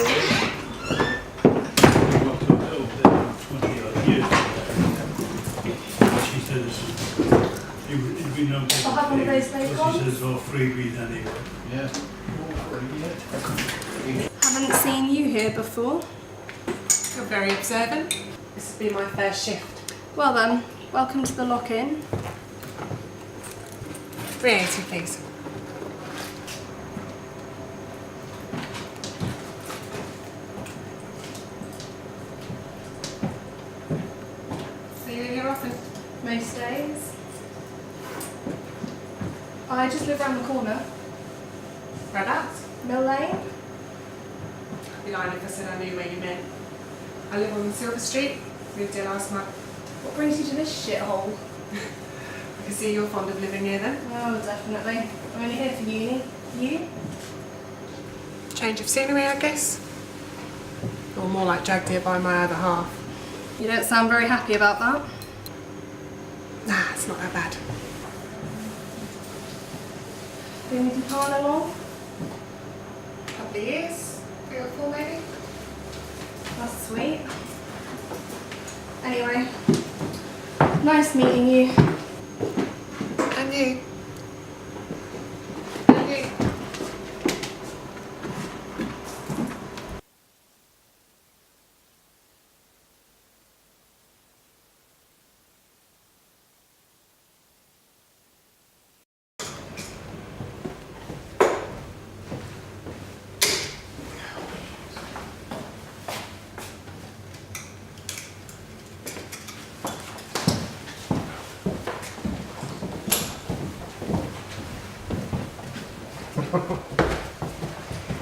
She says it'd be no good. I'll have one of those later on. She says, oh, freebies anyway. Yeah. Haven't seen you here before. You're very observant. This has been my first shift. Well then, welcome to the lock-in. 380, please. See you here often? Most days. I just live around the corner. Whereabouts? Mill Lane. I'd be lying if I said I knew where you meant. I live on Silver Street. Moved here last month. What brings you to this shithole? I can see you're fond of living here then. Oh, definitely. I'm only here for uni. You? Change of scenery, I guess. Or more like dragged here by my other half. You don't sound very happy about that. Nah, it's not that bad. Been with your partner long? Couple of years, 3 or 4 maybe. That's sweet. Anyway, nice meeting you. And you. And you.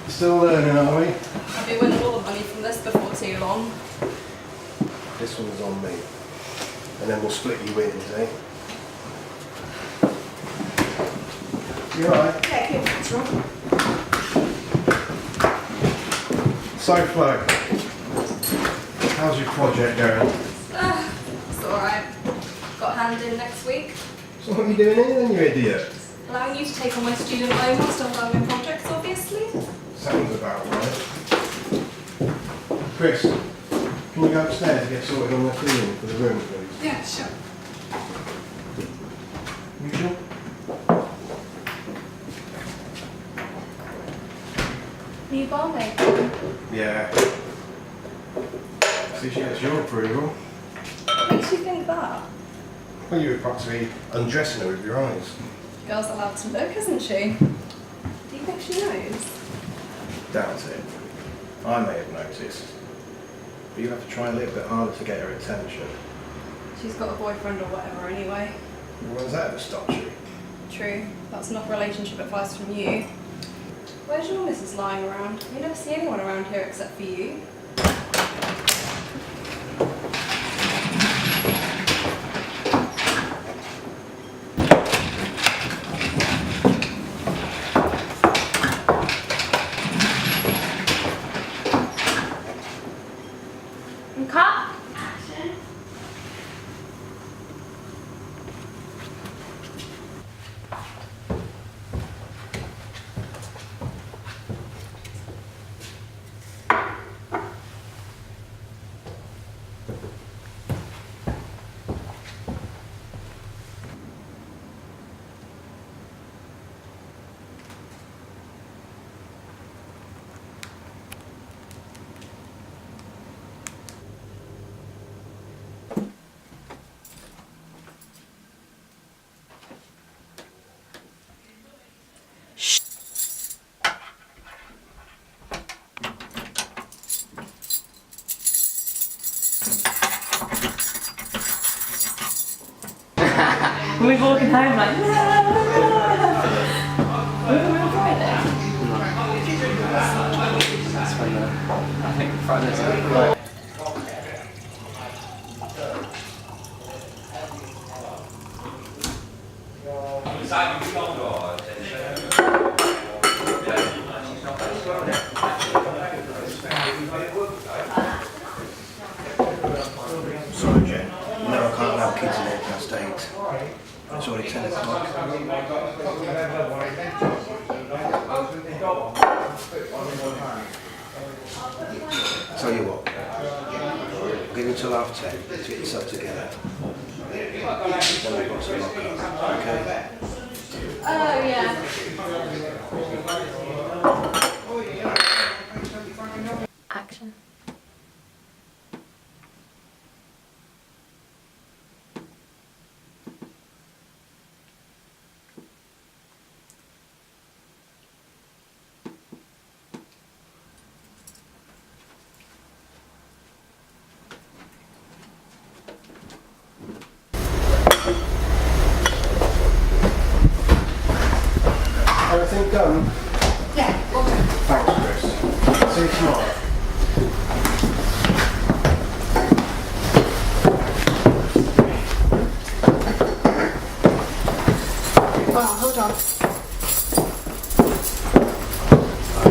Still learning, are we? I'll be winning all the money from this before too long. This one's on me. And then we'll split you wins, eh? You alright? Yeah, good. What's wrong? So, Flo, how's your project going? It's alright. Got a hand in next week. So what are you doing here then, you idiot? Allowing you to take on my student loan whilst I'm running projects, obviously. Sounds about right. Chris, can you go upstairs and get sorted on the cleaning for the room, please? Yeah, sure. You sure? New barmaid. Yeah. See, she has your approval. What makes you think that? Well, you were practically undressing her with your eyes. Girl's allowed to look, isn't she? Do you think she knows? Doubt it. I may have noticed. But you have to try a little bit harder to get her attention. She's got a boyfriend or whatever anyway. When's that ever stopped you? True. That's enough relationship advice from you. Where's your missus lying around? You never see anyone around here except for you. Cut. Action. We're walking home like, no. That's when I think Friday's right. Sorry, Jen. No, I can't allow kids in here past 8. It's already 10 o'clock. Tell you what, I'll give you until 10:30 to get yourself together. Then we've got to lock up, okay? Oh, yeah. Action. Everything done? Yeah, okay. Thanks, Chris. See you tomorrow. Well, hold on.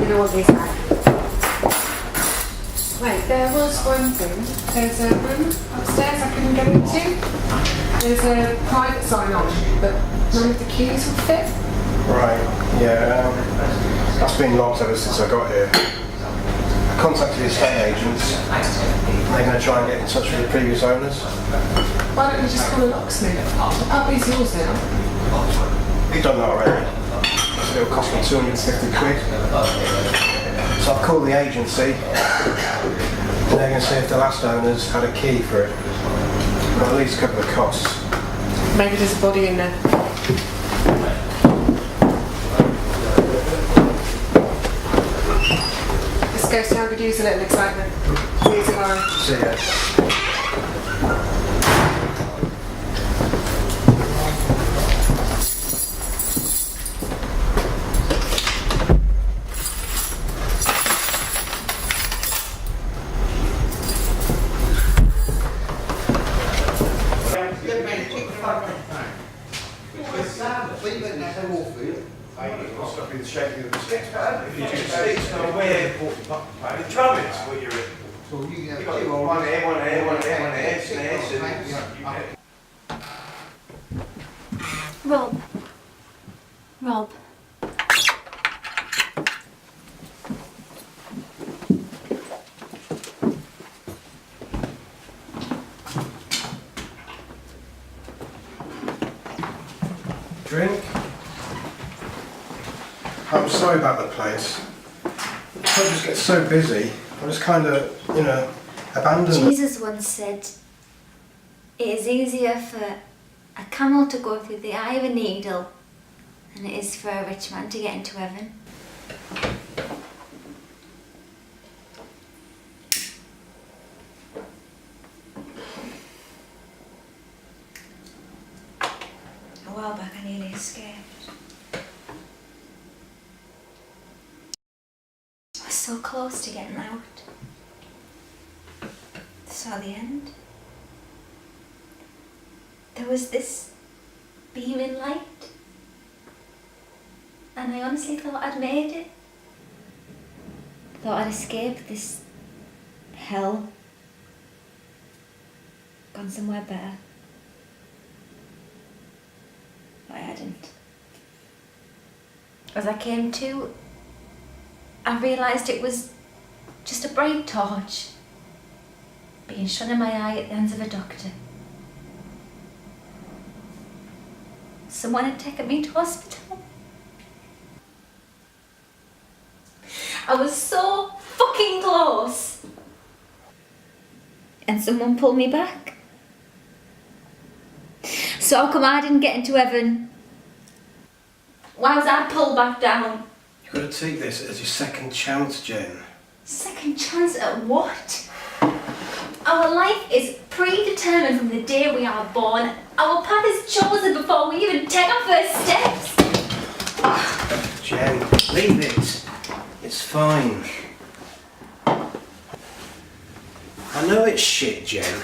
You know what these are? Wait, there was one thing. There's a room upstairs I couldn't get into. There's a private sign on, but none of the keys would fit. Right, yeah. That's been locked ever since I got here. I contacted the estate agents. They're going to try and get in touch with the previous owners. Why don't you just call a locksmith? I'll be yours now. You've done that already. It'll cost me 250 quid. So I've called the agency. They're going to see if the last owners had a key for it. Or at least cover the costs. Maybe there's a body in there. This ghost town could use a little excitement. See you tomorrow. See ya. Rob. Rob. Drink? I'm sorry about the place. I just get so busy. I just kind of, abandon it. Jesus once said, it is easier for a camel to go through the eye of a needle than it is for a rich man to get into heaven. A while back I nearly escaped. I was so close to getting out. Saw the end. There was this beaming light, and I honestly thought I'd made it. Thought I'd escaped this hell, gone somewhere better. But I hadn't. As I came to, I realised it was just a bright torch being shone in my eye at the hands of a doctor. Someone had taken me to hospital. I was so fucking close. And someone pulled me back. So how come I didn't get into heaven? Why was I pulled back down? You've got to take this as your second chance, Jen. Second chance at what? Our life is predetermined from the day we are born. Our path is chosen before we even take our first steps. Jen, leave it. It's fine. I know it's shit, Jen.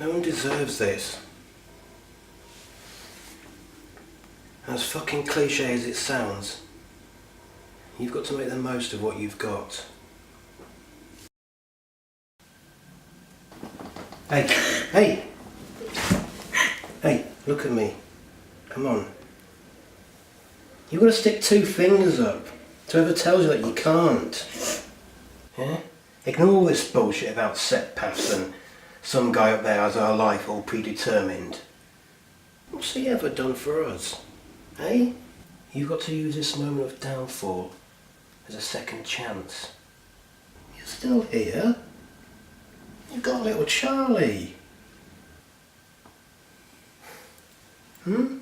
No one deserves this. And as fucking cliche as it sounds, you've got to make the most of what you've got. Hey! Hey, look at me. Come on. You've got to stick two fingers up to whoever tells you that you can't. Yeah? Ignore all this bullshit about set paths and some guy up there has our life all predetermined. What's he ever done for us? Eh? You've got to use this moment of downfall as a second chance. You're still here. You've got little Charlie. Hmm?